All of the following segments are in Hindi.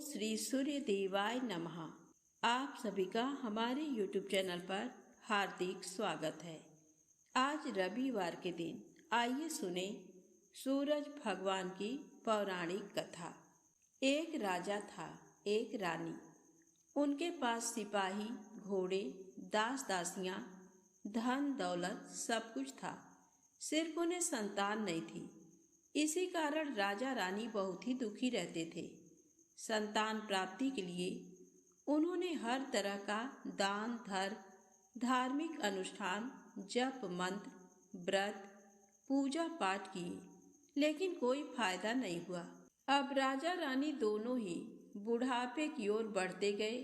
श्री सूर्य देवाय नमः। आप सभी का हमारे YouTube चैनल पर हार्दिक स्वागत है। आज रविवार के दिन आइए सुने सूरज भगवान की पौराणिक कथा। एक राजा था, एक रानी। उनके पास सिपाही, घोड़े, दास दासियां, धन दौलत सब कुछ था, सिर्फ उन्हें संतान नहीं थी। इसी कारण राजा रानी बहुत ही दुखी रहते थे। संतान प्राप्ति के लिए उन्होंने हर तरह का दान धर्म, धार्मिक अनुष्ठान, जप मंत्र, व्रत, पूजा पाठ किए, लेकिन कोई फायदा नहीं हुआ। अब राजा रानी दोनों ही बुढ़ापे की ओर बढ़ते गए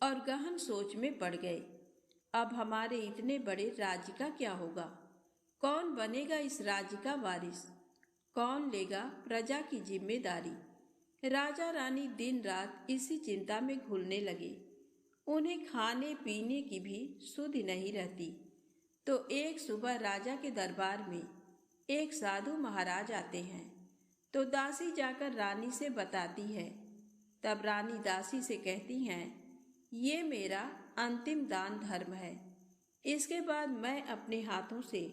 और गहन सोच में पड़ गए। अब हमारे इतने बड़े राज्य का क्या होगा? कौन बनेगा इस राज्य का वारिस? कौन लेगा प्रजा की जिम्मेदारी? राजा रानी दिन रात इसी चिंता में घुलने लगे। उन्हें खाने पीने की भी सुधि नहीं रहती। तो एक सुबह राजा के दरबार में एक साधु महाराज आते हैं। तो दासी जाकर रानी से बताती है। तब रानी दासी से कहती हैं, ये मेरा अंतिम दान धर्म है। इसके बाद मैं अपने हाथों से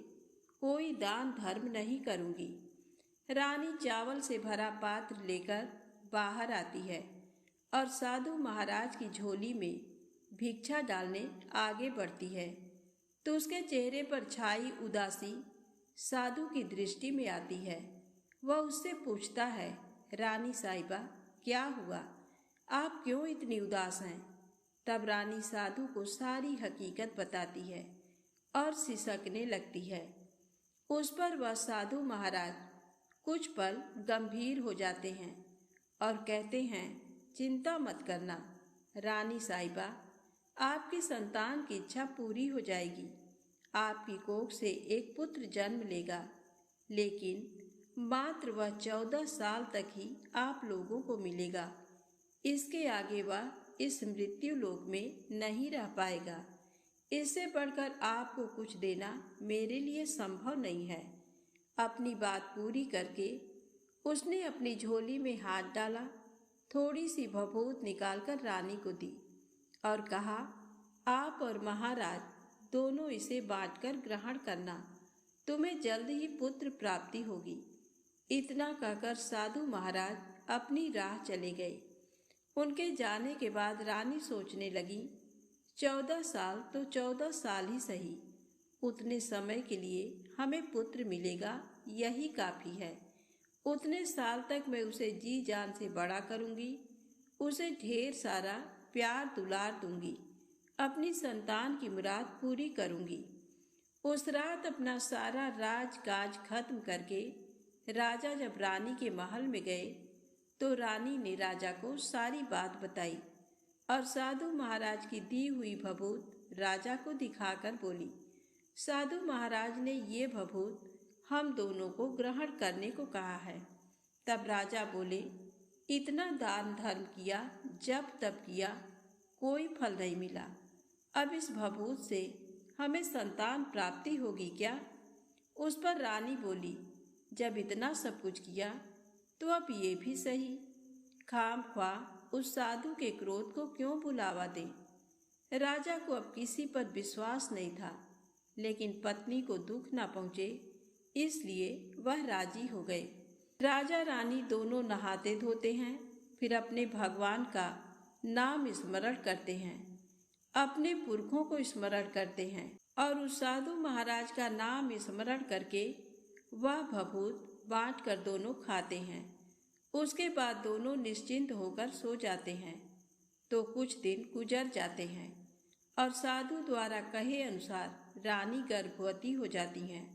कोई दान धर्म नहीं करूंगी। रानी चावल से भरा पात्र लेकर बाहर आती है और साधु महाराज की झोली में भिक्षा डालने आगे बढ़ती है। तो उसके चेहरे पर छाई उदासी साधु की दृष्टि में आती है। वह उससे पूछता है, रानी साहिबा, क्या हुआ? आप क्यों इतनी उदास हैं? तब रानी साधु को सारी हकीकत बताती है और सिसकने लगती है। उस पर वह साधु महाराज कुछ पल गंभीर हो जाते हैं और कहते हैं, चिंता मत करना रानी साहिबा, आपकी संतान की इच्छा पूरी हो जाएगी। आपकी कोख से एक पुत्र जन्म लेगा, लेकिन मात्र वह 14 साल तक ही आप लोगों को मिलेगा। इसके आगे वह इस मृत्यु लोक में नहीं रह पाएगा। इससे बढ़कर आपको कुछ देना मेरे लिए संभव नहीं है। अपनी बात पूरी करके उसने अपनी झोली में हाथ डाला, थोड़ी सी भभूत निकालकर रानी को दी और कहा, आप और महाराज दोनों इसे बांटकर ग्रहण करना, तुम्हें जल्द ही पुत्र प्राप्ति होगी। इतना कहकर साधु महाराज अपनी राह चले गए। उनके जाने के बाद रानी सोचने लगी, 14 साल तो 14 साल ही सही, उतने समय के लिए हमें पुत्र मिलेगा, यही काफी है। उतने साल तक मैं उसे जी जान से बड़ा करूंगी, उसे ढेर सारा प्यार दुलार दूंगी, अपनी संतान की मुराद पूरी करूंगी। उस रात अपना सारा राजकाज खत्म करके राजा जब रानी के महल में गए तो रानी ने राजा को सारी बात बताई और साधु महाराज की दी हुई भभूत राजा को दिखाकर बोली, साधु महाराज ने ये भभूत हम दोनों को ग्रहण करने को कहा है। तब राजा बोले, इतना दान धर्म किया, जब तब किया, कोई फल नहीं मिला। अब इस भभूत से हमें संतान प्राप्ति होगी क्या? उस पर रानी बोली, जब इतना सब कुछ किया तो अब ये भी सही, खामख्वाह उस साधु के क्रोध को क्यों बुलावा दें। राजा को अब किसी पर विश्वास नहीं था, लेकिन पत्नी को दुख न पहुंचे इसलिए वह राजी हो गए। राजा रानी दोनों नहाते धोते हैं, फिर अपने भगवान का नाम स्मरण करते हैं, अपने पुरखों को स्मरण करते हैं और उस साधु महाराज का नाम स्मरण करके वह भभूत बांट कर दोनों खाते हैं। उसके बाद दोनों निश्चिंत होकर सो जाते हैं। तो कुछ दिन गुजर जाते हैं और साधु द्वारा कहे अनुसार रानी गर्भवती हो जाती हैं।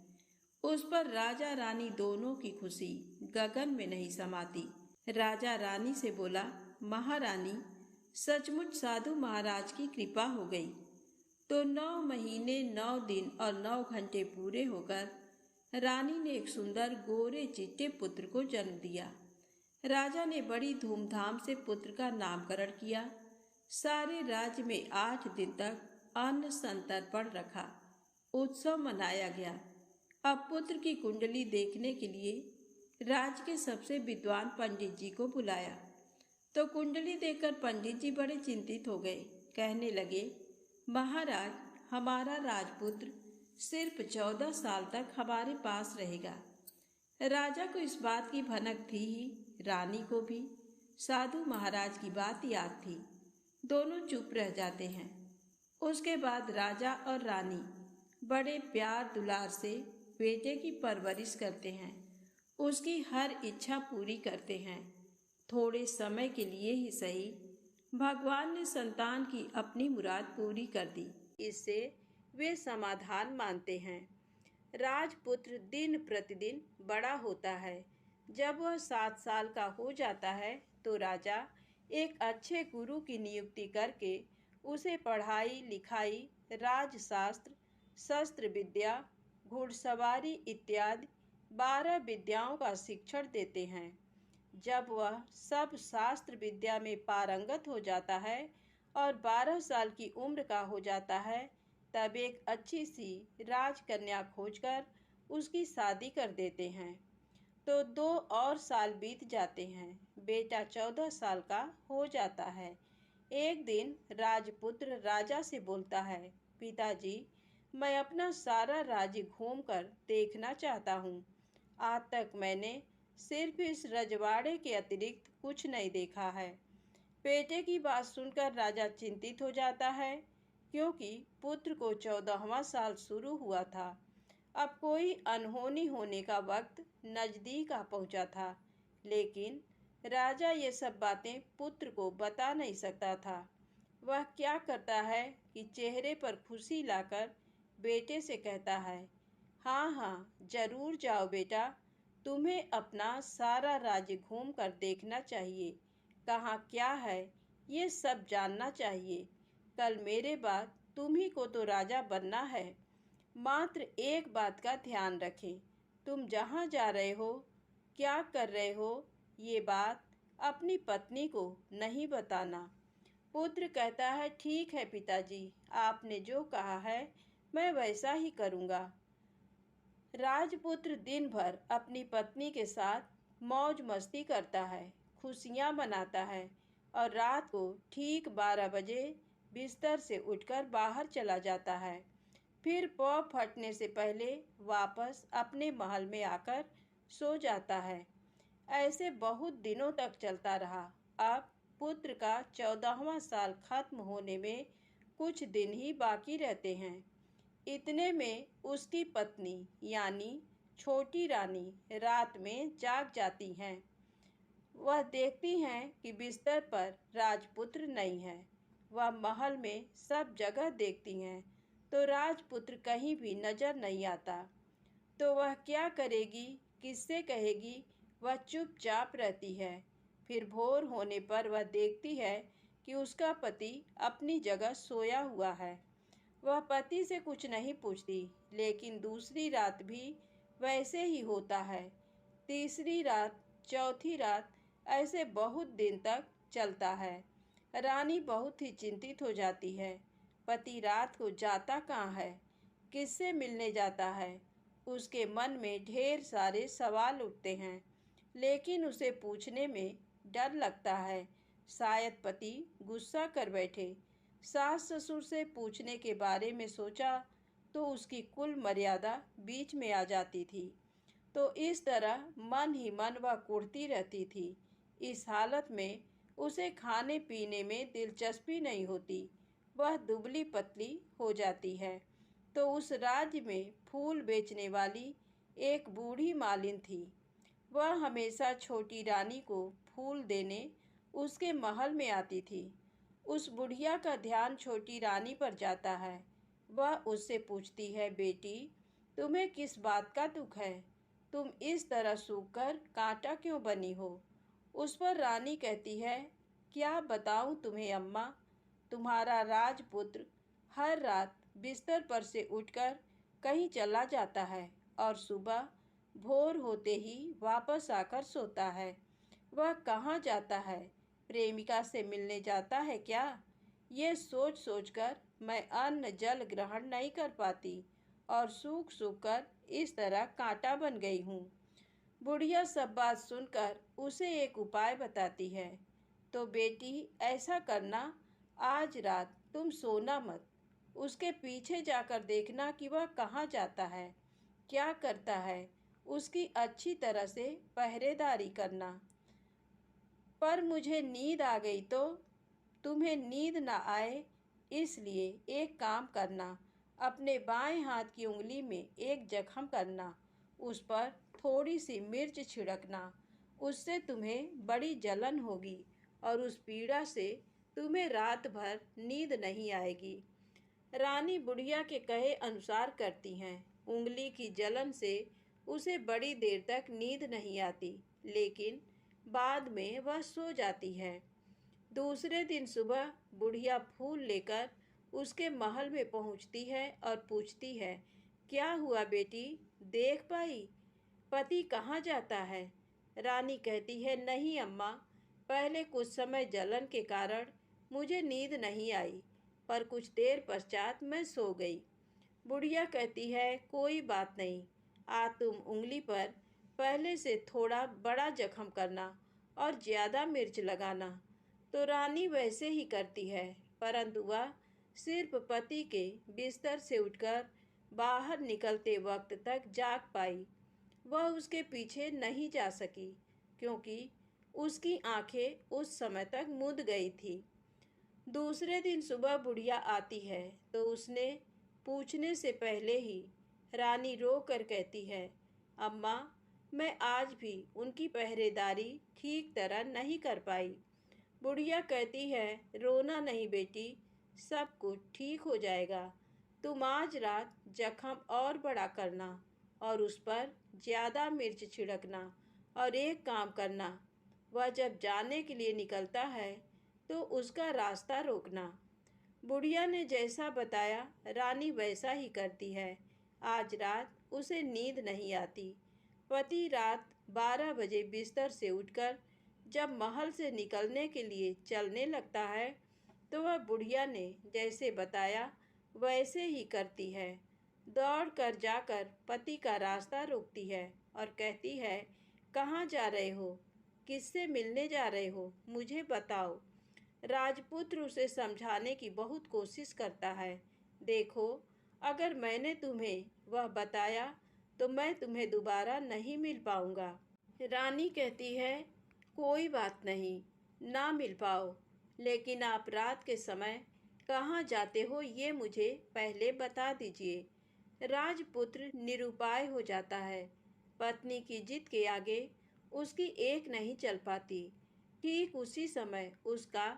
उस पर राजा रानी दोनों की खुशी गगन में नहीं समाती। राजा रानी से बोला, महारानी, सचमुच साधु महाराज की कृपा हो गई। तो 9 महीने 9 दिन और 9 घंटे पूरे होकर रानी ने एक सुंदर गोरे चिट्टे पुत्र को जन्म दिया। राजा ने बड़ी धूमधाम से पुत्र का नामकरण किया। सारे राज्य में 8 दिन तक अन्न संतर्पण रखा, उत्सव मनाया गया। अब पुत्र की कुंडली देखने के लिए राज्य के सबसे विद्वान पंडित जी को बुलाया। तो कुंडली देखकर पंडित जी बड़े चिंतित हो गए। कहने लगे, महाराज, हमारा राजपुत्र सिर्फ 14 साल तक हमारे पास रहेगा। राजा को इस बात की भनक थी ही, रानी को भी। साधु महाराज की बात याद थी। दोनों चुप रह जाते हैं। उसके बाद राजा और रानी बड़े प्यार दुलार से बेटे की परवरिश करते हैं, उसकी हर इच्छा पूरी करते हैं। थोड़े समय के लिए ही सही, भगवान ने संतान की अपनी मुराद पूरी कर दी। इससे वे समाधान मानते हैं। राजपुत्र दिन प्रतिदिन बड़ा होता है। जब वह 7 साल का हो जाता है तो राजा एक अच्छे गुरु की नियुक्ति करके उसे पढ़ाई लिखाई, राजशास्त्र, शस्त्र विद्या, घुड़सवारी इत्यादि 12 विद्याओं का शिक्षण देते हैं। जब वह सब शास्त्र विद्या में पारंगत हो जाता है और 12 साल की उम्र का हो जाता है, तब एक अच्छी सी राजकन्या खोजकर उसकी शादी कर देते हैं। तो 2 और साल बीत जाते हैं। बेटा 14 साल का हो जाता है। एक दिन राजपुत्र राजा से बोलता है, पिताजी, मैं अपना सारा राज्य घूमकर देखना चाहता हूँ। आज तक मैंने सिर्फ इस रजवाड़े के अतिरिक्त कुछ नहीं देखा है। बेटे की बात सुनकर राजा चिंतित हो जाता है, क्योंकि पुत्र को 14वां साल शुरू हुआ था। अब कोई अनहोनी होने का वक्त नजदीक आ पहुंचा था, लेकिन राजा ये सब बातें पुत्र को बता नहीं सकता था। वह क्या करता है कि चेहरे पर खुशी लाकर बेटे से कहता है, हाँ हाँ, जरूर जाओ बेटा, तुम्हें अपना सारा राज्य घूम कर देखना चाहिए। कहाँ क्या है ये सब जानना चाहिए। कल मेरे बाद तुम्ही को तो राजा बनना है। मात्र एक बात का ध्यान रखें, तुम जहाँ जा रहे हो, क्या कर रहे हो, ये बात अपनी पत्नी को नहीं बताना। पुत्र कहता है, ठीक है पिताजी, आपने जो कहा है मैं वैसा ही करूँगा। राजपुत्र दिन भर अपनी पत्नी के साथ मौज मस्ती करता है, खुशियाँ मनाता है और रात को ठीक 12 बजे बिस्तर से उठकर बाहर चला जाता है। फिर पौ फटने से पहले वापस अपने महल में आकर सो जाता है। ऐसे बहुत दिनों तक चलता रहा। अब पुत्र का 14वां साल खत्म होने में कुछ दिन ही बाकी रहते हैं। इतने में उसकी पत्नी यानी छोटी रानी रात में जाग जाती हैं। वह देखती हैं कि बिस्तर पर राजपुत्र नहीं है। वह महल में सब जगह देखती हैं, तो राजपुत्र कहीं भी नजर नहीं आता। तो वह क्या करेगी, किससे कहेगी? वह चुपचाप रहती है। फिर भोर होने पर वह देखती है कि उसका पति अपनी जगह सोया हुआ है। वह पति से कुछ नहीं पूछती, लेकिन दूसरी रात भी वैसे ही होता है। तीसरी रात, चौथी रात, ऐसे बहुत दिन तक चलता है। रानी बहुत ही चिंतित हो जाती है। पति रात को जाता कहाँ है, किससे मिलने जाता है? उसके मन में ढेर सारे सवाल उठते हैं, लेकिन उसे पूछने में डर लगता है। शायद पति गुस्सा कर बैठे। सास ससुर से पूछने के बारे में सोचा तो उसकी कुल मर्यादा बीच में आ जाती थी। तो इस तरह मन ही मन वह कुढ़ती रहती थी। इस हालत में उसे खाने पीने में दिलचस्पी नहीं होती। वह दुबली पतली हो जाती है। तो उस राज्य में फूल बेचने वाली एक बूढ़ी मालिन थी। वह हमेशा छोटी रानी को फूल देने उसके महल में आती थी। उस बुढ़िया का ध्यान छोटी रानी पर जाता है। वह उससे पूछती है, बेटी, तुम्हें किस बात का दुख है? तुम इस तरह सूखकर कांटा क्यों बनी हो? उस पर रानी कहती है, क्या बताऊं तुम्हें अम्मा, तुम्हारा राजपुत्र हर रात बिस्तर पर से उठकर कहीं चला जाता है और सुबह भोर होते ही वापस आकर सोता है। वह कहाँ जाता है? प्रेमिका से मिलने जाता है क्या? ये सोच सोचकर मैं अन्न जल ग्रहण नहीं कर पाती और सूख सूख कर इस तरह कांटा बन गई हूँ। बुढ़िया सब बात सुनकर उसे एक उपाय बताती है। तो बेटी ऐसा करना, आज रात तुम सोना मत। उसके पीछे जाकर देखना कि वह कहाँ जाता है, क्या करता है। उसकी अच्छी तरह से पहरेदारी करना। पर मुझे नींद आ गई तो तुम्हें नींद ना आए, इसलिए एक काम करना। अपने बाएं हाथ की उंगली में एक जख्म करना, उस पर थोड़ी सी मिर्च छिड़कना। उससे तुम्हें बड़ी जलन होगी और उस पीड़ा से तुम्हें रात भर नींद नहीं आएगी। रानी बुढ़िया के कहे अनुसार करती हैं। उंगली की जलन से उसे बड़ी देर तक नींद नहीं आती, लेकिन बाद में वह सो जाती है। दूसरे दिन सुबह बुढ़िया फूल लेकर उसके महल में पहुंचती है और पूछती है, क्या हुआ बेटी, देख पाई पति कहाँ जाता है? रानी कहती है, नहीं अम्मा, पहले कुछ समय जलन के कारण मुझे नींद नहीं आई, पर कुछ देर पश्चात मैं सो गई। बुढ़िया कहती है, कोई बात नहीं, आज तुम उंगली पर पहले से थोड़ा बड़ा जख्म करना और ज़्यादा मिर्च लगाना। तो रानी वैसे ही करती है, परंतु वह सिर्फ पति के बिस्तर से उठकर बाहर निकलते वक्त तक जाग पाई। वह उसके पीछे नहीं जा सकी, क्योंकि उसकी आंखें उस समय तक मुद गई थी। दूसरे दिन सुबह बुढ़िया आती है तो उसने पूछने से पहले ही रानी रो कर कहती है, अम्मा, मैं आज भी उनकी पहरेदारी ठीक तरह नहीं कर पाई। बुढ़िया कहती है, रोना नहीं बेटी, सब कुछ ठीक हो जाएगा। तुम आज रात जख्म और बड़ा करना और उस पर ज़्यादा मिर्च छिड़कना, और एक काम करना, वह जब जाने के लिए निकलता है तो उसका रास्ता रोकना। बुढ़िया ने जैसा बताया रानी वैसा ही करती है। आज रात उसे नींद नहीं आती। पति रात 12 बजे बिस्तर से उठकर जब महल से निकलने के लिए चलने लगता है तो वह बुढ़िया ने जैसे बताया वैसे ही करती है। दौड़ कर जाकर पति का रास्ता रोकती है और कहती है, कहाँ जा रहे हो, किससे मिलने जा रहे हो, मुझे बताओ। राजपुत्र उसे समझाने की बहुत कोशिश करता है। देखो, अगर मैंने तुम्हें वह बताया तो मैं तुम्हें दोबारा नहीं मिल पाऊंगा। रानी कहती है, कोई बात नहीं, ना मिल पाओ, लेकिन आप रात के समय कहाँ जाते हो ये मुझे पहले बता दीजिए। राजपुत्र निरुपाय हो जाता है। पत्नी की जिद के आगे उसकी एक नहीं चल पाती। ठीक उसी समय उसका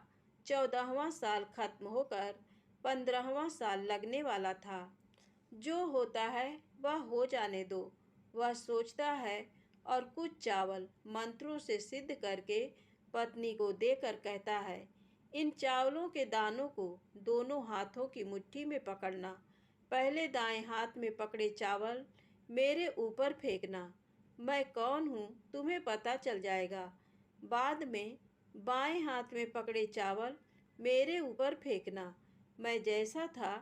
14वां साल खत्म होकर 15वां साल लगने वाला था। जो होता है वह हो जाने दो, वह सोचता है, और कुछ चावल मंत्रों से सिद्ध करके पत्नी को देकर कहता है, इन चावलों के दानों को दोनों हाथों की मुट्ठी में पकड़ना। पहले दाएं हाथ में पकड़े चावल मेरे ऊपर फेंकना। मैं कौन हूँ तुम्हें पता चल जाएगा। बाद में बाएं हाथ में पकड़े चावल मेरे ऊपर फेंकना। मैं जैसा था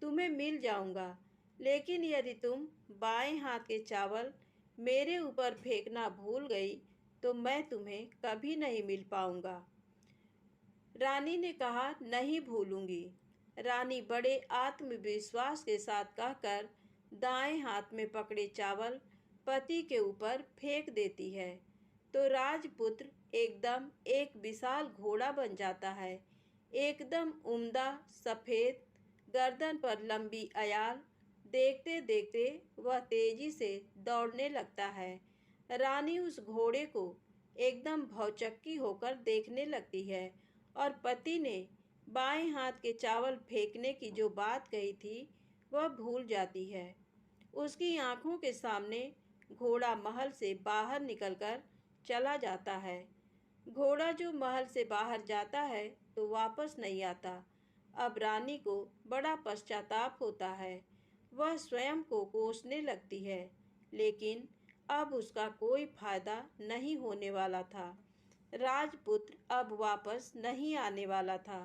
तुम्हें मिल जाऊंगा, लेकिन यदि तुम बाएं हाथ के चावल मेरे ऊपर फेंकना भूल गई तो मैं तुम्हें कभी नहीं मिल पाऊंगा। रानी ने कहा, नहीं भूलूंगी। रानी बड़े आत्मविश्वास के साथ कहकर दाएं हाथ में पकड़े चावल पति के ऊपर फेंक देती है तो राजपुत्र एकदम एक विशाल घोड़ा बन जाता है। एकदम उम्दा, सफ़ेद, गर्दन पर लंबी अयाल। देखते देखते वह तेजी से दौड़ने लगता है। रानी उस घोड़े को एकदम भौचक्की होकर देखने लगती है और पति ने बाएं हाथ के चावल फेंकने की जो बात कही थी वह भूल जाती है। उसकी आंखों के सामने घोड़ा महल से बाहर निकलकर चला जाता है। घोड़ा जो महल से बाहर जाता है तो वापस नहीं आता। अब रानी को बड़ा पश्चाताप होता है। वह स्वयं को कोसने लगती है, लेकिन अब उसका कोई फायदा नहीं होने वाला था। राजपुत्र अब वापस नहीं आने वाला था।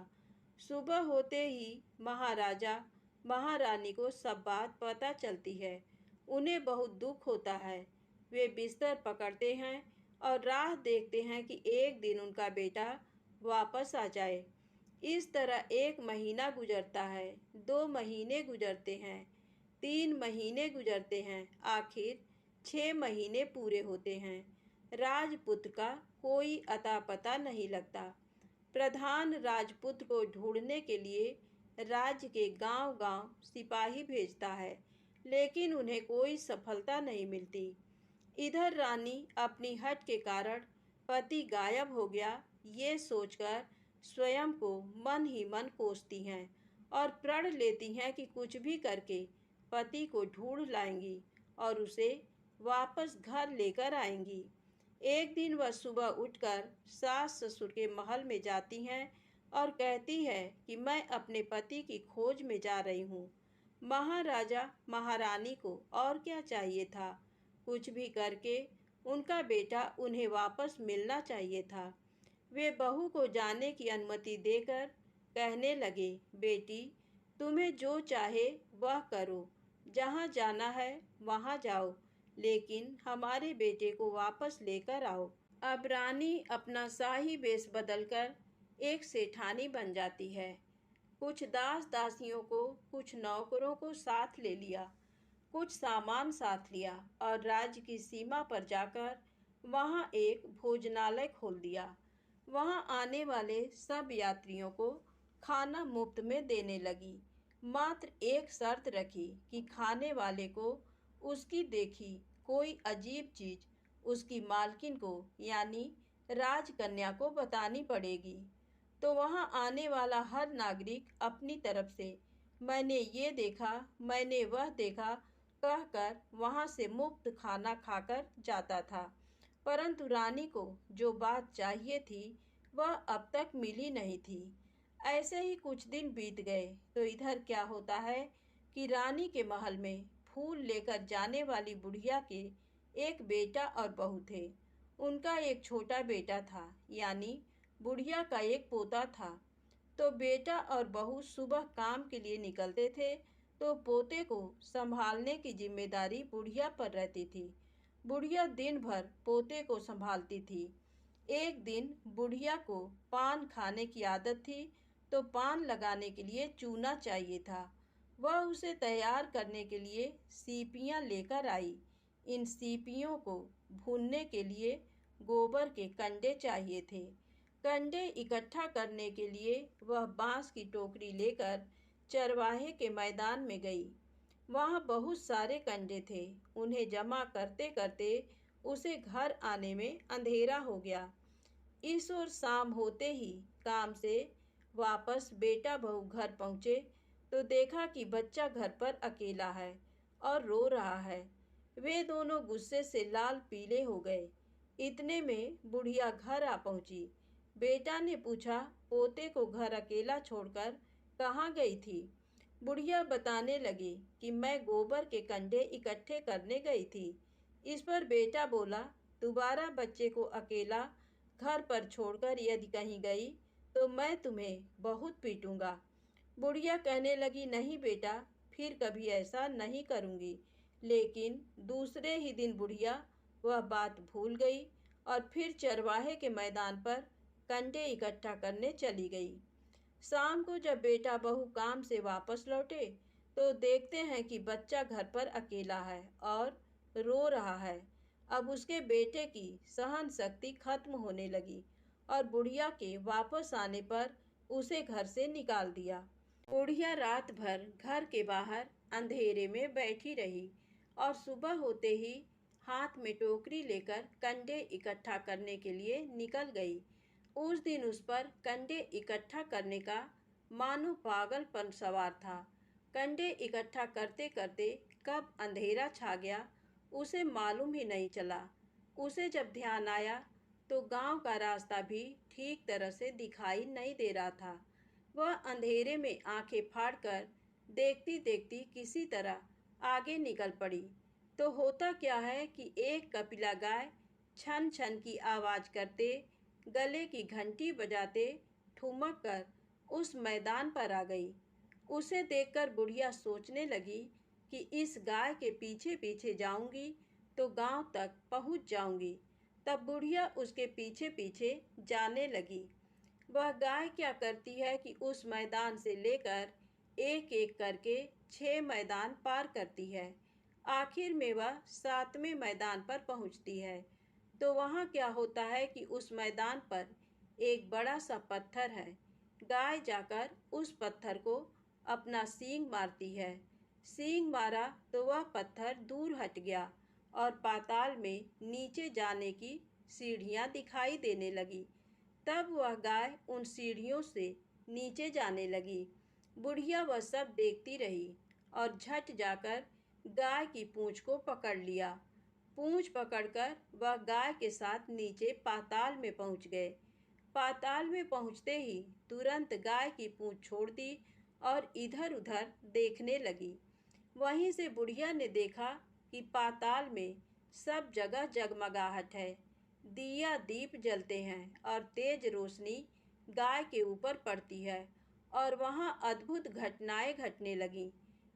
सुबह होते ही महाराजा महारानी को सब बात पता चलती है। उन्हें बहुत दुख होता है। वे बिस्तर पकड़ते हैं और राह देखते हैं कि एक दिन उनका बेटा वापस आ जाए। इस तरह 1 महीना गुजरता है, 2 महीने गुजरते हैं, 3 महीने गुजरते हैं, आखिर 6 महीने पूरे होते हैं। राजपुत्र का कोई अता पता नहीं लगता। प्रधान राजपुत्र को ढूंढने के लिए राज्य के गांव-गांव सिपाही भेजता है, लेकिन उन्हें कोई सफलता नहीं मिलती। इधर रानी अपनी हठ के कारण पति गायब हो गया ये सोचकर स्वयं को मन ही मन कोसती हैं और प्रण लेती हैं कि कुछ भी करके पति को ढूंढ लाएंगी और उसे वापस घर लेकर आएंगी। एक दिन वह सुबह उठकर सास ससुर के महल में जाती हैं और कहती है कि मैं अपने पति की खोज में जा रही हूँ। महाराजा महारानी को और क्या चाहिए था, कुछ भी करके उनका बेटा उन्हें वापस मिलना चाहिए था। वे बहू को जाने की अनुमति देकर कहने लगे, बेटी तुम्हें जो चाहे वह करो, जहाँ जाना है वहाँ जाओ, लेकिन हमारे बेटे को वापस लेकर आओ। अब रानी अपना शाही वेश बदलकर एक सेठानी बन जाती है। कुछ दास दासियों को, कुछ नौकरों को साथ ले लिया, कुछ सामान साथ लिया और राज्य की सीमा पर जाकर वहाँ एक भोजनालय खोल दिया। वहाँ आने वाले सब यात्रियों को खाना मुफ्त में देने लगी। मात्र एक शर्त रखी कि खाने वाले को उसकी देखी कोई अजीब चीज उसकी मालकिन को यानी राजकन्या को बतानी पड़ेगी। तो वहाँ आने वाला हर नागरिक अपनी तरफ से मैंने ये देखा, मैंने वह देखा कहकर वहाँ से मुफ्त खाना खाकर जाता था। परंतु रानी को जो बात चाहिए थी वह अब तक मिली नहीं थी। ऐसे ही कुछ दिन बीत गए तो इधर क्या होता है कि रानी के महल में फूल लेकर जाने वाली बुढ़िया के एक बेटा और बहू थे। उनका एक छोटा बेटा था, यानी बुढ़िया का एक पोता था। तो बेटा और बहू सुबह काम के लिए निकलते थे तो पोते को संभालने की जिम्मेदारी बुढ़िया पर रहती थी। बुढ़िया दिन भर पोते को संभालती थी। एक दिन बुढ़िया को पान खाने की आदत थी तो पान लगाने के लिए चूना चाहिए था। वह उसे तैयार करने के लिए सीपियाँ लेकर आई। इन सीपियों को भूनने के लिए गोबर के कंडे चाहिए थे। कंडे इकट्ठा करने के लिए वह बांस की टोकरी लेकर चरवाहे के मैदान में गई। वहाँ बहुत सारे कंडे थे। उन्हें जमा करते करते उसे घर आने में अंधेरा हो गया। इस ओर शाम होते ही काम से वापस बेटा बहू घर पहुँचे तो देखा कि बच्चा घर पर अकेला है और रो रहा है। वे दोनों गुस्से से लाल पीले हो गए। इतने में बुढ़िया घर आ पहुंची। बेटा ने पूछा, पोते को घर अकेला छोड़कर कहाँ गई थी? बुढ़िया बताने लगी कि मैं गोबर के कंडे इकट्ठे करने गई थी। इस पर बेटा बोला, दोबारा बच्चे को अकेला घर पर छोड़कर यदि कहीं गई तो मैं तुम्हें बहुत पीटूंगा। बुढ़िया कहने लगी, नहीं बेटा, फिर कभी ऐसा नहीं करूंगी। लेकिन दूसरे ही दिन बुढ़िया वह बात भूल गई और फिर चरवाहे के मैदान पर कंडे इकट्ठा करने चली गई। शाम को जब बेटा बहू काम से वापस लौटे तो देखते हैं कि बच्चा घर पर अकेला है और रो रहा है। अब उसके बेटे की सहन शक्ति खत्म होने लगी और बुढ़िया के वापस आने पर उसे घर से निकाल दिया। बुढ़िया रात भर घर के बाहर अंधेरे में बैठी रही और सुबह होते ही हाथ में टोकरी लेकर कंडे इकट्ठा करने के लिए निकल गई। उस दिन उस पर कंडे इकट्ठा करने का मानो पागलपन सवार था। कंडे इकट्ठा करते करते कब अंधेरा छा गया उसे मालूम ही नहीं चला। उसे जब ध्यान आया तो गांव का रास्ता भी ठीक तरह से दिखाई नहीं दे रहा था। वह अंधेरे में आंखें फाड़कर देखती देखती किसी तरह आगे निकल पड़ी। तो होता क्या है कि एक कपिला गाय छन छन की आवाज़ करते, गले की घंटी बजाते ठुमक कर उस मैदान पर आ गई। उसे देखकर बुढ़िया सोचने लगी कि इस गाय के पीछे पीछे जाऊंगी तो गांव तक पहुंच जाऊंगी। तब बुढ़िया उसके पीछे पीछे जाने लगी। वह गाय क्या करती है कि उस मैदान से लेकर एक एक करके 6 मैदान पार करती है। आखिर में वह 7वें मैदान पर पहुंचती है। तो वहां क्या होता है कि उस मैदान पर एक बड़ा सा पत्थर है। गाय जाकर उस पत्थर को अपना सींग मारती है। सींग मारा तो वह पत्थर दूर हट गया और पाताल में नीचे जाने की सीढ़ियां दिखाई देने लगी। तब वह गाय उन सीढ़ियों से नीचे जाने लगी। बुढ़िया वह सब देखती रही और झट जाकर गाय की पूंछ को पकड़ लिया। पूंछ पकड़कर वह गाय के साथ नीचे पाताल में पहुंच गए। पाताल में पहुंचते ही तुरंत गाय की पूंछ छोड़ दी और इधर उधर देखने लगी। वहीं से बुढ़िया ने देखा कि पाताल में सब जगह जगमगाहट है। दिया दीप जलते हैं और तेज रोशनी गाय के ऊपर पड़ती है और वहां अद्भुत घटनाएं घटने लगीं।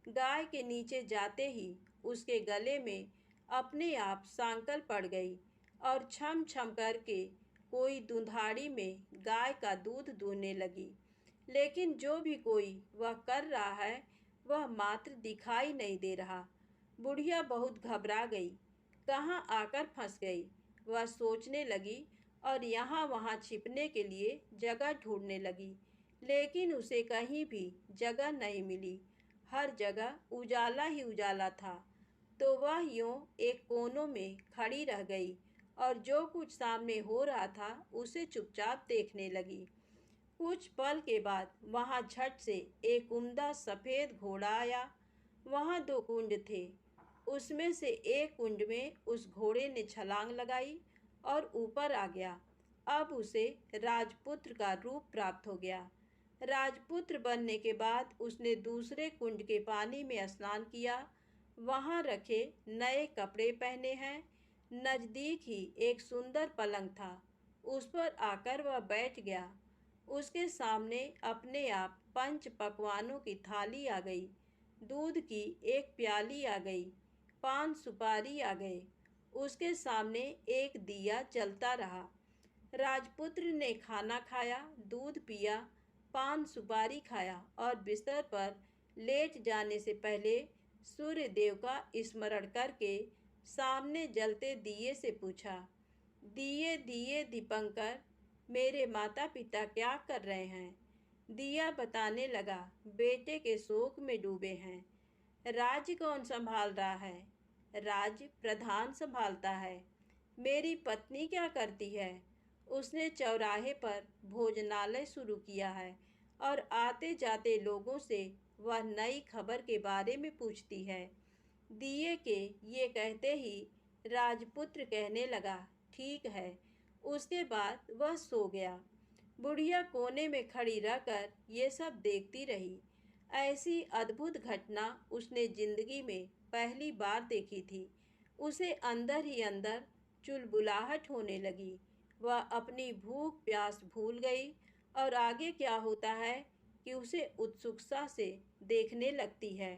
गाय के नीचे जाते ही उसके गले में अपने आप सांकल पड़ गई और छम छम करके कोई दुधाड़ी में गाय का दूध दूहने लगी। लेकिन जो भी कोई वह कर रहा है वह मात्र दिखाई नहीं दे रहा। बुढ़िया बहुत घबरा गई, कहाँ आकर फंस गई। वह सोचने लगी और यहाँ वहाँ छिपने के लिए जगह ढूंढने लगी, लेकिन उसे कहीं भी जगह नहीं मिली। हर जगह उजाला ही उजाला था। तो वह यूं एक कोनों में खड़ी रह गई और जो कुछ सामने हो रहा था उसे चुपचाप देखने लगी। कुछ पल के बाद वहां झट से एक उम्दा सफेद घोड़ा आया। वहां 2 कुंड थे। उसमें से एक कुंड में उस घोड़े ने छलांग लगाई और ऊपर आ गया। अब उसे राजपुत्र का रूप प्राप्त हो गया। राजपुत्र बनने के बाद उसने दूसरे कुंड के पानी में स्नान किया। वहां रखे नए कपड़े पहने हैं। नजदीक ही एक सुंदर पलंग था। उस पर आकर वह बैठ गया। उसके सामने अपने आप 5 पकवानों की थाली आ गई। दूध की एक प्याली आ गई। पान सुपारी आ गए। उसके सामने एक दिया जलता रहा। राजपुत्र ने खाना खाया, दूध पिया, पान सुपारी खाया और बिस्तर पर लेट जाने से पहले सूर्य देव का स्मरण करके सामने जलते दिए से पूछा, दिए दिए दीपंकर, मेरे माता पिता क्या कर रहे हैं? दिया बताने लगा, बेटे के शोक में डूबे हैं। राज्य कौन संभाल रहा है? राज्य प्रधान संभालता है। मेरी पत्नी क्या करती है? उसने चौराहे पर भोजनालय शुरू किया है और आते जाते लोगों से वह नई खबर के बारे में पूछती है। दिए के ये कहते ही राजपुत्र कहने लगा, ठीक है। उसके बाद वह सो गया। बुढ़िया कोने में खड़ी रहकर ये सब देखती रही। ऐसी अद्भुत घटना उसने जिंदगी में पहली बार देखी थी। उसे अंदर ही अंदर चुलबुलाहट होने लगी। वह अपनी भूख प्यास भूल गई और आगे क्या होता है कि उसे उत्सुकता से देखने लगती है।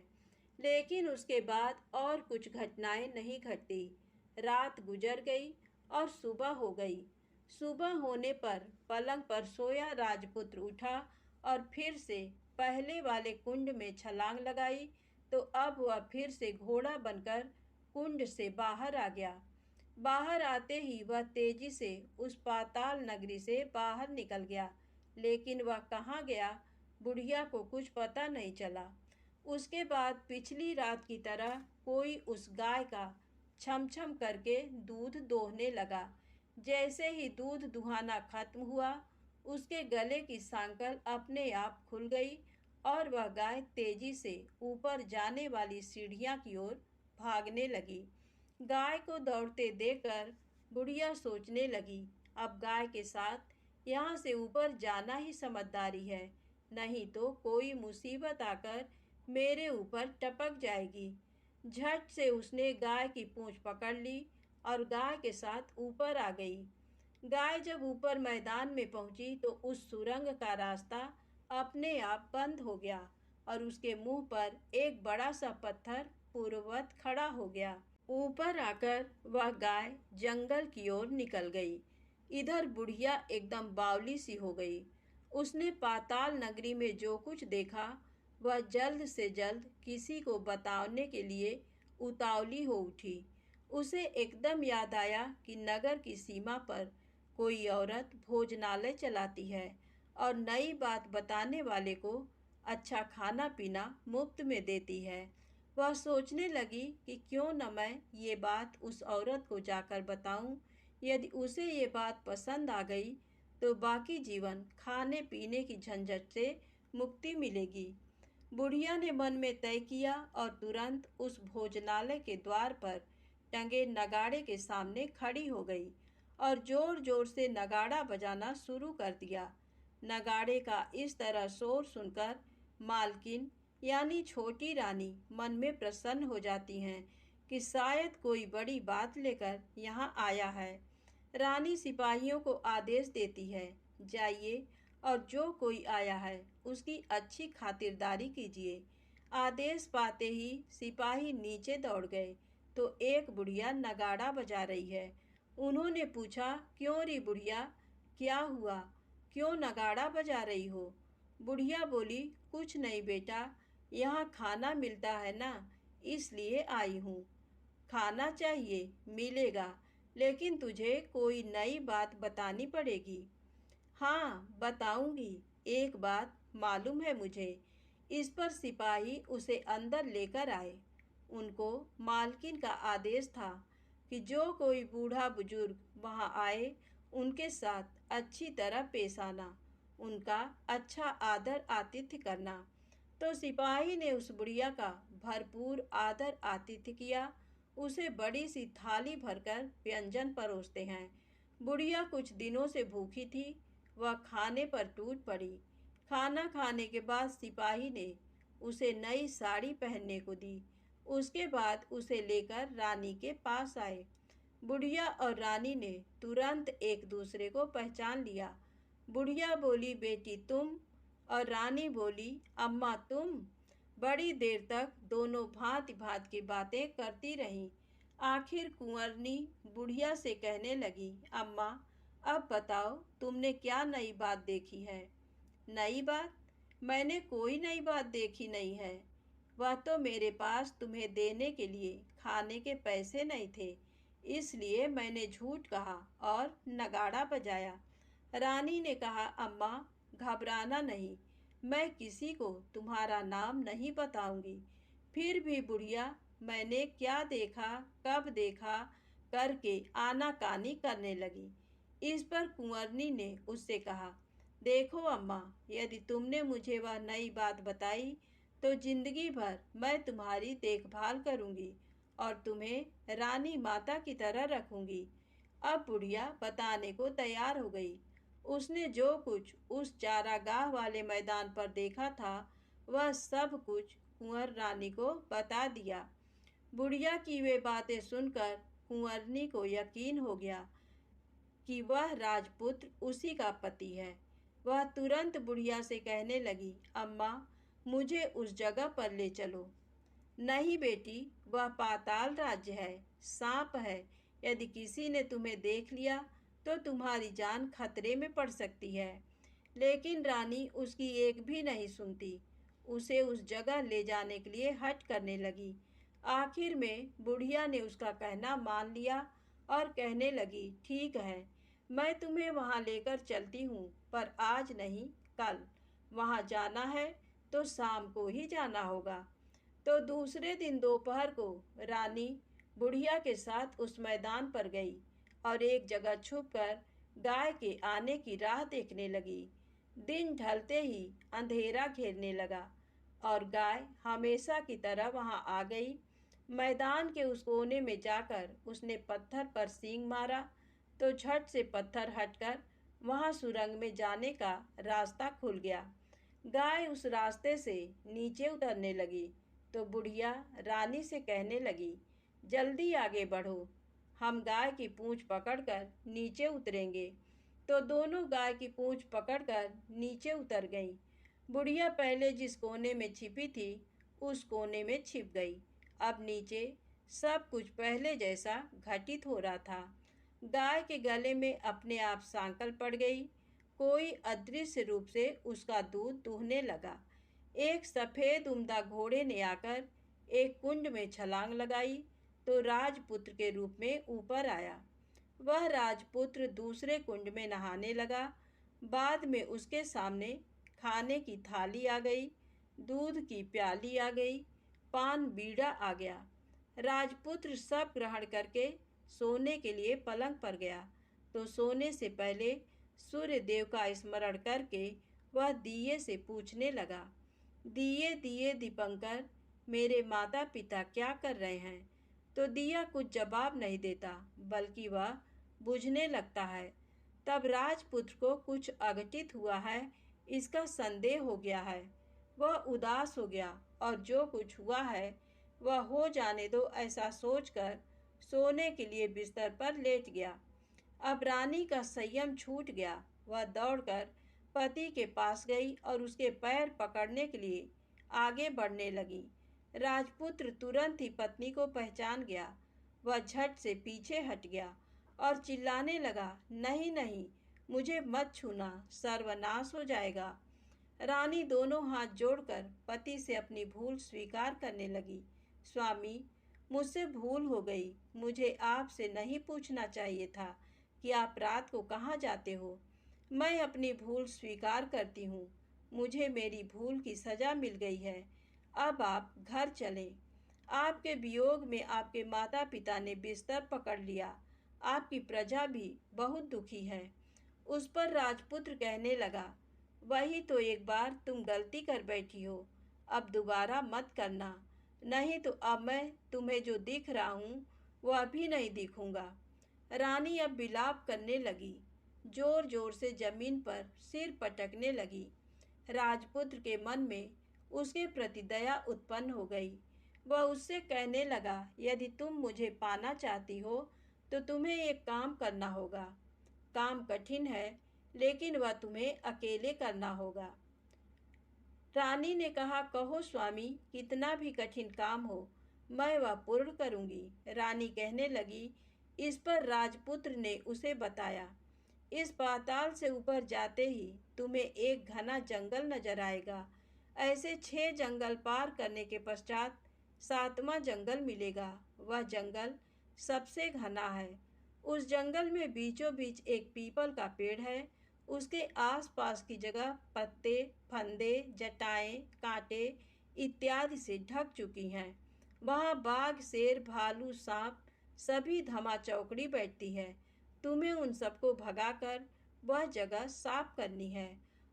लेकिन उसके बाद और कुछ घटनाएं नहीं घटती। रात गुजर गई और सुबह हो गई। सुबह होने पर पलंग पर सोया राजपुत्र उठा और फिर से पहले वाले कुंड में छलांग लगाई। तो अब वह फिर से घोड़ा बनकर कुंड से बाहर आ गया। बाहर आते ही वह तेजी से उस पाताल नगरी से बाहर निकल गया। लेकिन वह कहाँ गया, बुढ़िया को कुछ पता नहीं चला। उसके बाद पिछली रात की तरह कोई उस गाय का छम छम करके दूध दोहने लगा। जैसे ही दूध दुहाना खत्म हुआ, उसके गले की सांकल अपने आप खुल गई और वह गाय तेजी से ऊपर जाने वाली सीढ़ियां की ओर भागने लगी। गाय को दौड़ते देखकर बुढ़िया सोचने लगी, अब गाय के साथ यहाँ से ऊपर जाना ही समझदारी है, नहीं तो कोई मुसीबत आकर मेरे ऊपर टपक जाएगी। झट से उसने गाय की पूंछ पकड़ ली और गाय के साथ ऊपर आ गई। गाय जब ऊपर मैदान में पहुंची तो उस सुरंग का रास्ता अपने आप बंद हो गया और उसके मुंह पर एक बड़ा सा पत्थर पूर्ववत खड़ा हो गया। ऊपर आकर वह गाय जंगल की ओर निकल गई। इधर बुढ़िया एकदम बावली सी हो गई। उसने पाताल नगरी में जो कुछ देखा वह जल्द से जल्द किसी को बताने के लिए उतावली हो उठी। उसे एकदम याद आया कि नगर की सीमा पर कोई औरत भोजनालय चलाती है और नई बात बताने वाले को अच्छा खाना पीना मुफ्त में देती है। वह सोचने लगी कि क्यों न मैं ये बात उस औरत को जाकर बताऊं। यदि उसे ये बात पसंद आ गई तो बाकी जीवन खाने पीने की झंझट से मुक्ति मिलेगी। बुढ़िया ने मन में तय किया और तुरंत उस भोजनालय के द्वार पर टंगे नगाड़े के सामने खड़ी हो गई और जोर जोर से नगाड़ा बजाना शुरू कर दिया। नगाड़े का इस तरह शोर सुनकर मालकिन यानी छोटी रानी मन में प्रसन्न हो जाती हैं कि शायद कोई बड़ी बात लेकर यहाँ आया है। रानी सिपाहियों को आदेश देती है, जाइए और जो कोई आया है उसकी अच्छी खातिरदारी कीजिए। आदेश पाते ही सिपाही नीचे दौड़ गए तो एक बुढ़िया नगाड़ा बजा रही है। उन्होंने पूछा, क्यों री बुढ़िया, क्या हुआ, क्यों नगाड़ा बजा रही हो? बुढ़िया बोली, कुछ नहीं बेटा, यहाँ खाना मिलता है ना, इसलिए आई हूँ। खाना चाहिए, मिलेगा, लेकिन तुझे कोई नई बात बतानी पड़ेगी। हाँ बताऊंगी, एक बात मालूम है मुझे। इस पर सिपाही उसे अंदर लेकर आए। उनको मालकिन का आदेश था कि जो कोई बूढ़ा बुजुर्ग वहाँ आए उनके साथ अच्छी तरह पेश आना, उनका अच्छा आदर आतिथ्य करना। तो सिपाही ने उस बुढ़िया का भरपूर आदर आतिथ्य किया। उसे बड़ी सी थाली भरकर व्यंजन परोसते हैं। बुढ़िया कुछ दिनों से भूखी थी, वह खाने पर टूट पड़ी। खाना खाने के बाद सिपाही ने उसे नई साड़ी पहनने को दी। उसके बाद उसे लेकर रानी के पास आए। बुढ़िया और रानी ने तुरंत एक दूसरे को पहचान लिया। बुढ़िया बोली, बेटी तुम? और रानी बोली, अम्मा तुम? बड़ी देर तक दोनों भांति भांति की बातें करती रहीं। आखिर कुंवरनी बुढ़िया से कहने लगी, अम्मा अब बताओ तुमने क्या नई बात देखी है? नई बात? मैंने कोई नई बात देखी नहीं है। वह तो मेरे पास तुम्हें देने के लिए खाने के पैसे नहीं थे, इसलिए मैंने झूठ कहा और नगाड़ा बजाया। रानी ने कहा, अम्मा घबराना नहीं, मैं किसी को तुम्हारा नाम नहीं बताऊंगी। फिर भी बुढ़िया मैंने क्या देखा, कब देखा करके आनाकानी करने लगी। इस पर कुंवरनी ने उससे कहा, देखो अम्मा, यदि तुमने मुझे वह नई बात बताई तो जिंदगी भर मैं तुम्हारी देखभाल करूंगी और तुम्हें रानी माता की तरह रखूंगी। अब बुढ़िया बताने को तैयार हो गई। उसने जो कुछ उस चारागाह वाले मैदान पर देखा था वह सब कुछ कुंवर रानी को बता दिया। बुढ़िया की वे बातें सुनकर कुंवरनी को यकीन हो गया कि वह राजपुत्र उसी का पति है। वह तुरंत बुढ़िया से कहने लगी, अम्मा मुझे उस जगह पर ले चलो। नहीं बेटी, वह पाताल राज्य है, सांप है। यदि किसी ने तुम्हें देख लिया तो तुम्हारी जान खतरे में पड़ सकती है। लेकिन रानी उसकी एक भी नहीं सुनती, उसे उस जगह ले जाने के लिए हठ करने लगी। आखिर में बुढ़िया ने उसका कहना मान लिया और कहने लगी, ठीक है, मैं तुम्हें वहाँ लेकर चलती हूँ, पर आज नहीं कल। वहाँ जाना है तो शाम को ही जाना होगा। तो दूसरे दिन दोपहर को रानी बुढ़िया के साथ उस मैदान पर गई और एक जगह छुपकर गाय के आने की राह देखने लगी। दिन ढलते ही अंधेरा घेरने लगा और गाय हमेशा की तरह वहाँ आ गई। मैदान के उस कोने में जाकर उसने पत्थर पर सींग मारा तो झट से पत्थर हटकर वहाँ सुरंग में जाने का रास्ता खुल गया। गाय उस रास्ते से नीचे उतरने लगी तो बुढ़िया रानी से कहने लगी, जल्दी आगे बढ़ो, हम गाय की पूंछ पकड़कर नीचे उतरेंगे। तो दोनों गाय की पूंछ पकड़कर नीचे उतर गईं। बुढ़िया पहले जिस कोने में छिपी थी उस कोने में छिप गई। अब नीचे सब कुछ पहले जैसा घटित हो रहा था। गाय के गले में अपने आप सांकल पड़ गई। कोई अदृश्य रूप से उसका दूध दूहने लगा। एक सफेद उम्दा घोड़े ने आकर एक कुंड में छलांग लगाई तो राजपुत्र के रूप में ऊपर आया। वह राजपुत्र दूसरे कुंड में नहाने लगा। बाद में उसके सामने खाने की थाली आ गई, दूध की प्याली आ गई, पान बीड़ा आ गया। राजपुत्र सब ग्रहण करके सोने के लिए पलंग पर गया तो सोने से पहले सूर्य देव का स्मरण करके वह दिए से पूछने लगा, दिए दिए दीपंकर, मेरे माता पिता क्या कर रहे हैं? तो दिया कुछ जवाब नहीं देता, बल्कि वह बुझने लगता है। तब राजपुत्र को कुछ अघटित हुआ है, इसका संदेह हो गया है। वह उदास हो गया और जो कुछ हुआ है वह हो जाने दो ऐसा सोचकर सोने के लिए बिस्तर पर लेट गया। अब रानी का संयम छूट गया। वह दौड़कर पति के पास गई और उसके पैर पकड़ने के लिए आगे बढ़ने लगी। राजपुत्र तुरंत ही पत्नी को पहचान गया। वह झट से पीछे हट गया और चिल्लाने लगा, नहीं नहीं, मुझे मत छूना, सर्वनाश हो जाएगा। रानी दोनों हाथ जोड़कर पति से अपनी भूल स्वीकार करने लगी। स्वामी, मुझसे भूल हो गई। मुझे आपसे नहीं पूछना चाहिए था कि आप रात को कहाँ जाते हो। मैं अपनी भूल स्वीकार करती हूँ। मुझे मेरी भूल की सज़ा मिल गई है। अब आप घर चलें। आपके वियोग में आपके माता पिता ने बिस्तर पकड़ लिया। आपकी प्रजा भी बहुत दुखी है। उस पर राजपुत्र कहने लगा, वही तो एक बार तुम गलती कर बैठी हो, अब दोबारा मत करना, नहीं तो अब मैं तुम्हें जो दिख रहा हूँ वह अभी नहीं दिखूंगा। रानी अब विलाप करने लगी, जोर जोर से जमीन पर सिर पटकने लगी। राजपुत्र के मन में उसके प्रति दया उत्पन्न हो गई। वह उससे कहने लगा, यदि तुम मुझे पाना चाहती हो तो तुम्हें एक काम करना होगा। काम कठिन है, लेकिन वह तुम्हें अकेले करना होगा। रानी ने कहा, कहो स्वामी, कितना भी कठिन काम हो मैं वह पूर्ण करूंगी। रानी कहने लगी। इस पर राजपुत्र ने उसे बताया, इस पाताल से ऊपर जाते ही तुम्हें एक घना जंगल नजर आएगा। ऐसे 6 जंगल पार करने के पश्चात 7वां जंगल मिलेगा। वह जंगल सबसे घना है। उस जंगल में बीचों बीच एक पीपल का पेड़ है। उसके आसपास की जगह पत्ते, फंदे, जटाएं, कांटे इत्यादि से ढक चुकी हैं। वहाँ बाघ, शेर, भालू, सांप सभी धमा चौकड़ी बैठती है। तुम्हें उन सबको भगाकर वह जगह साफ करनी है।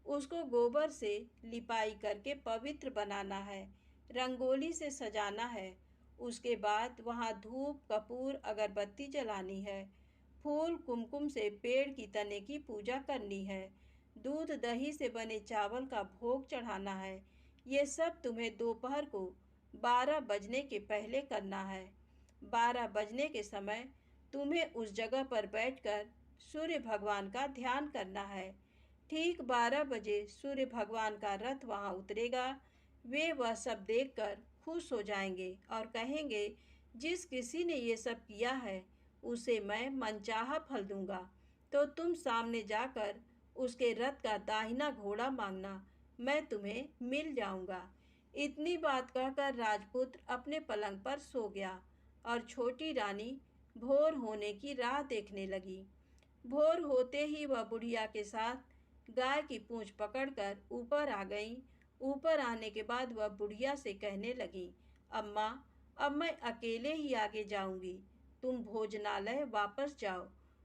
उसको गोबर से लिपाई करके पवित्र बनाना है, रंगोली से सजाना है। उसके बाद वहाँ धूप, कपूर, अगरबत्ती जलानी है। फूल, कुमकुम से पेड़ की तने की पूजा करनी है। दूध दही से बने चावल का भोग चढ़ाना है। ये सब तुम्हें दोपहर को 12 बजने के पहले करना है। 12 बजने के समय तुम्हें उस जगह पर बैठकर सूर्य भगवान का ध्यान करना है। ठीक 12 बजे सूर्य भगवान का रथ वहाँ उतरेगा। वे वह सब देखकर खुश हो जाएंगे और कहेंगे, जिस किसी ने ये सब किया है उसे मैं मनचाहा फल दूंगा। तो तुम सामने जाकर उसके रथ का दाहिना घोड़ा मांगना, मैं तुम्हें मिल जाऊंगा। इतनी बात कहकर राजपुत्र अपने पलंग पर सो गया और छोटी रानी भोर होने की राह देखने लगी। भोर होते ही वह बुढ़िया के साथ गाय की पूंछ पकड़कर ऊपर आ गई। ऊपर आने के बाद वह बुढ़िया से कहने लगी, अम्मा, अब मैं अकेले ही आगे जाऊंगी, तुम भोजनालय वापस जाओ।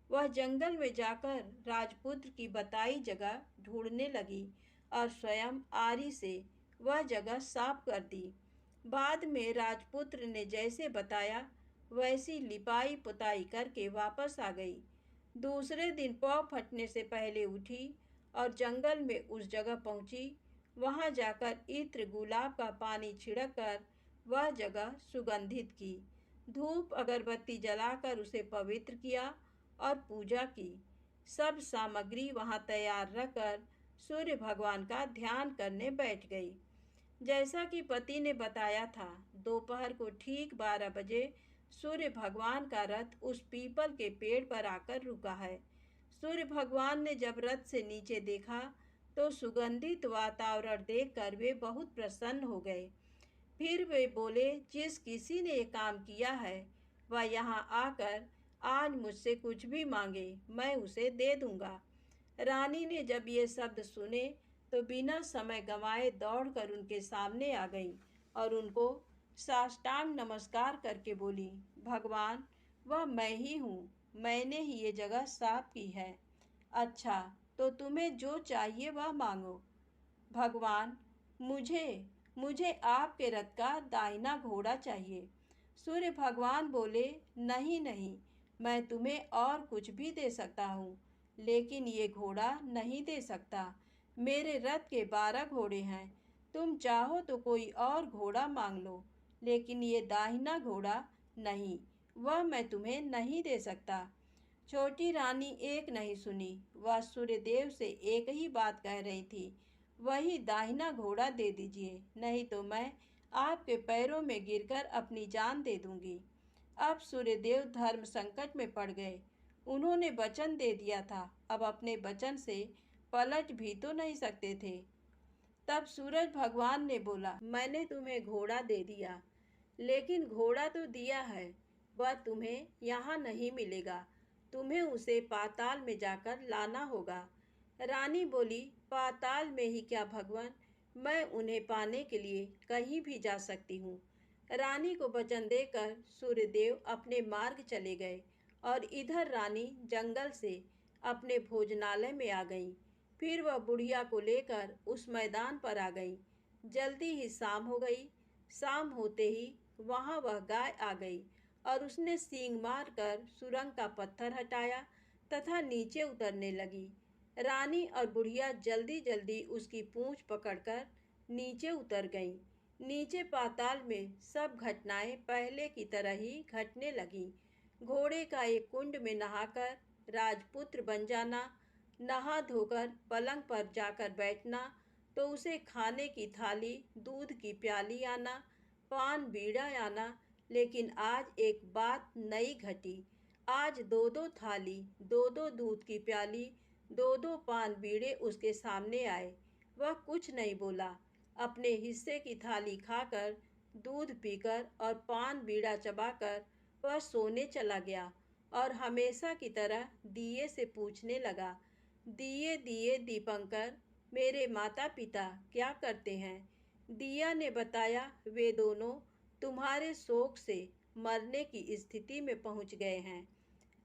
वह जंगल में जाकर राजपुत्र की बताई जगह ढूंढने लगी और स्वयं आरी से वह जगह साफ कर दी। बाद में राजपुत्र ने जैसे बताया वैसी लिपाई पुताई करके वापस आ गई। दूसरे दिन पौ फटने से पहले उठी और जंगल में उस जगह पहुंची। वहां जाकर इत्र, गुलाब का पानी छिड़क कर वह जगह सुगंधित की। धूप अगरबत्ती जलाकर उसे पवित्र किया और पूजा की। सब सामग्री वहां तैयार रखकर सूर्य भगवान का ध्यान करने बैठ गई। जैसा कि पति ने बताया था, दोपहर को ठीक 12 बजे सूर्य भगवान का रथ उस पीपल के पेड़ पर आकर रुका है। सूर्य भगवान ने जब रथ से नीचे देखा तो सुगंधित वातावरण देखकर वे बहुत प्रसन्न हो गए। फिर वे बोले, जिस किसी ने ये काम किया है वह यहाँ आकर आज मुझसे कुछ भी मांगे, मैं उसे दे दूंगा। रानी ने जब ये शब्द सुने तो बिना समय गंवाए दौड़कर उनके सामने आ गई और उनको साष्टांग नमस्कार करके बोली, भगवान, वह मैं ही हूँ, मैंने ही ये जगह साफ की है। अच्छा, तो तुम्हें जो चाहिए वह मांगो। भगवान, मुझे मुझे आपके रथ का दाहिना घोड़ा चाहिए। सूर्य भगवान बोले, नहीं नहीं, मैं तुम्हें और कुछ भी दे सकता हूँ, लेकिन ये घोड़ा नहीं दे सकता। मेरे रथ के 12 घोड़े हैं, तुम चाहो तो कोई और घोड़ा मांग लो, लेकिन ये दाहिना घोड़ा नहीं, वह मैं तुम्हें नहीं दे सकता। छोटी रानी एक नहीं सुनी, वह सूर्यदेव से एक ही बात कह रही थी, वही दाहिना घोड़ा दे दीजिए, नहीं तो मैं आपके पैरों में गिरकर अपनी जान दे दूंगी। अब सूर्यदेव धर्म संकट में पड़ गए। उन्होंने वचन दे दिया था, अब अपने वचन से पलट भी तो नहीं सकते थे। तब सूरज भगवान ने बोला, मैंने तुम्हें घोड़ा दे दिया, लेकिन घोड़ा तो दिया है, वह तुम्हें यहाँ नहीं मिलेगा, तुम्हें उसे पाताल में जाकर लाना होगा। रानी बोली, पाताल में ही क्या भगवान, मैं उन्हें पाने के लिए कहीं भी जा सकती हूँ। रानी को वचन देकर सूर्यदेव अपने मार्ग चले गए और इधर रानी जंगल से अपने भोजनालय में आ गई। फिर वह बुढ़िया को लेकर उस मैदान पर आ गई। जल्दी ही शाम हो गई। शाम होते ही वहाँ वह गाय आ गई और उसने सींग मारकर सुरंग का पत्थर हटाया तथा नीचे उतरने लगी। रानी और बुढ़िया जल्दी जल्दी उसकी पूंछ पकड़कर नीचे उतर गईं। नीचे पाताल में सब घटनाएं पहले की तरह ही घटने लगीं। घोड़े का एक कुंड में नहाकर राजपुत्र बन जाना, नहा धोकर पलंग पर जाकर बैठना, तो उसे खाने की थाली, दूध की प्याली आना, पान बीड़ा आना। लेकिन आज एक बात नई घटी। आज दो दो थाली, दो दो दूध की प्याली, दो दो पान बीड़े उसके सामने आए। वह कुछ नहीं बोला। अपने हिस्से की थाली खाकर, दूध पीकर और पान बीड़ा चबाकर वह सोने चला गया और हमेशा की तरह दिए से पूछने लगा, दिए दिए दीपंकर, मेरे माता पिता क्या करते हैं? दिया ने बताया, वे दोनों तुम्हारे शोक से मरने की स्थिति में पहुंच गए हैं।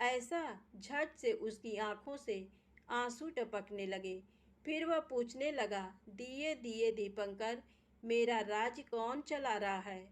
ऐसा झट से उसकी आंखों से आंसू टपकने लगे। फिर वह पूछने लगा, दिए दिए दीपंकर, मेरा राज्य कौन चला रहा है?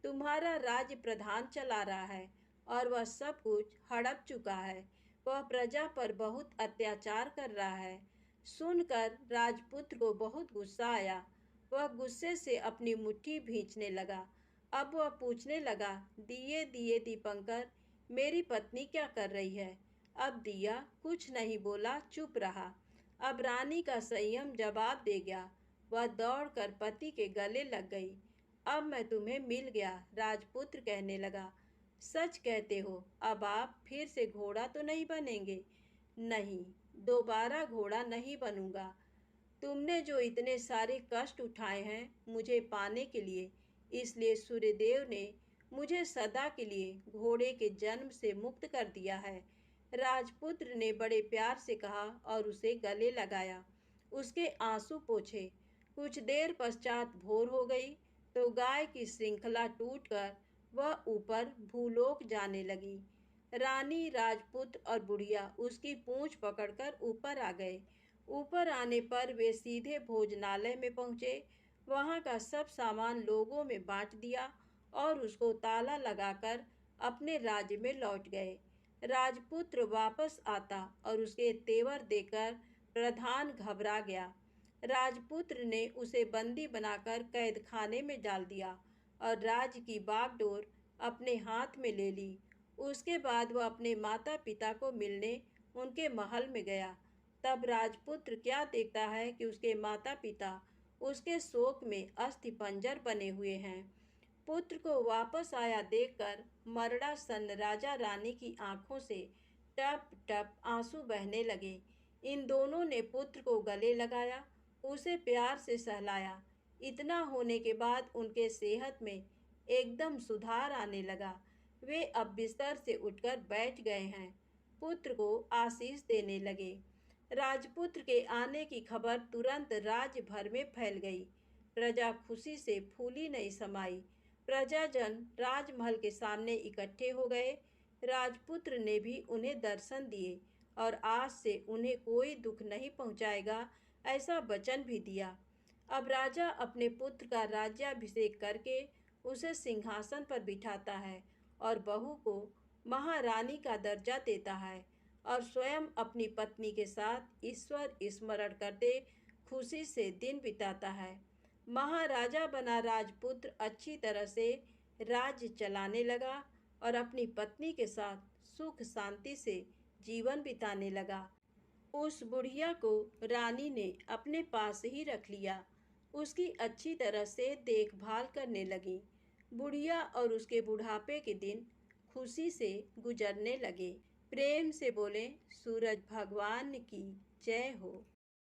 तुम्हारा राज्य प्रधान चला रहा है और वह सब कुछ हड़प चुका है। वह प्रजा पर बहुत अत्याचार कर रहा है। सुनकर राजपुत्र को बहुत गुस्सा आया। वह गुस्से से अपनी मुट्ठी भींचने लगा। अब वह पूछने लगा, दिए दिए दीपंकर, मेरी पत्नी क्या कर रही है? अब दिया कुछ नहीं बोला, चुप रहा। अब रानी का संयम जवाब दे गया। वह दौड़कर पति के गले लग गई। अब मैं तुम्हें मिल गया, राजपुत्र कहने लगा। सच कहते हो, अब आप फिर से घोड़ा तो नहीं बनेंगे? नहीं, दोबारा घोड़ा नहीं बनूंगा। तुमने जो इतने सारे कष्ट उठाए हैं मुझे पाने के लिए, इसलिए सूर्यदेव ने मुझे सदा के लिए घोड़े के जन्म से मुक्त कर दिया है। राजपुत्र ने बड़े प्यार से कहा और उसे गले लगाया, उसके आंसू पोंछे। कुछ देर पश्चात भोर हो गई तो गाय की श्रृंखला टूटकर वह ऊपर भूलोक जाने लगी। रानी, राजपुत्र और बुढ़िया उसकी पूंछ पकड़कर ऊपर आ गए। ऊपर आने पर वे सीधे भोजनालय में पहुंचे। वहां का सब सामान लोगों में बांट दिया और उसको ताला लगाकर अपने राज्य में लौट गए। राजपुत्र वापस आता और उसके तेवर देकर प्रधान घबरा गया। राजपुत्र ने उसे बंदी बनाकर कैद खाने में डाल दिया और राज्य की बागडोर अपने हाथ में ले ली। उसके बाद वह अपने माता पिता को मिलने उनके महल में गया। तब राजपुत्र क्या देखता है कि उसके माता पिता उसके शोक में अस्थिपंजर बने हुए हैं। पुत्र को वापस आया देखकर मरड़ा सन राजा रानी की आंखों से टप टप आंसू बहने लगे। इन दोनों ने पुत्र को गले लगाया, उसे प्यार से सहलाया। इतना होने के बाद उनके सेहत में एकदम सुधार आने लगा। वे अब बिस्तर से उठकर बैठ गए हैं। पुत्र को आशीष देने लगे। राजपुत्र के आने की खबर तुरंत राज्य भर में फैल गई। प्रजा खुशी से फूली नहीं समाई। प्रजाजन राजमहल के सामने इकट्ठे हो गए। राजपुत्र ने भी उन्हें दर्शन दिए और आज से उन्हें कोई दुख नहीं पहुंचाएगा, ऐसा वचन भी दिया। अब राजा अपने पुत्र का राज्याभिषेक करके उसे सिंहासन पर बिठाता है और बहू को महारानी का दर्जा देता है और स्वयं अपनी पत्नी के साथ ईश्वर स्मरण करते खुशी से दिन बिताता है। महाराजा बना राजपुत्र अच्छी तरह से राज्य चलाने लगा और अपनी पत्नी के साथ सुख शांति से जीवन बिताने लगा। उस बुढ़िया को रानी ने अपने पास ही रख लिया। उसकी अच्छी तरह से देखभाल करने लगी। बुढ़िया और उसके बुढ़ापे के दिन खुशी से गुजरने लगे। प्रेम से बोले, सूरज भगवान की जय हो।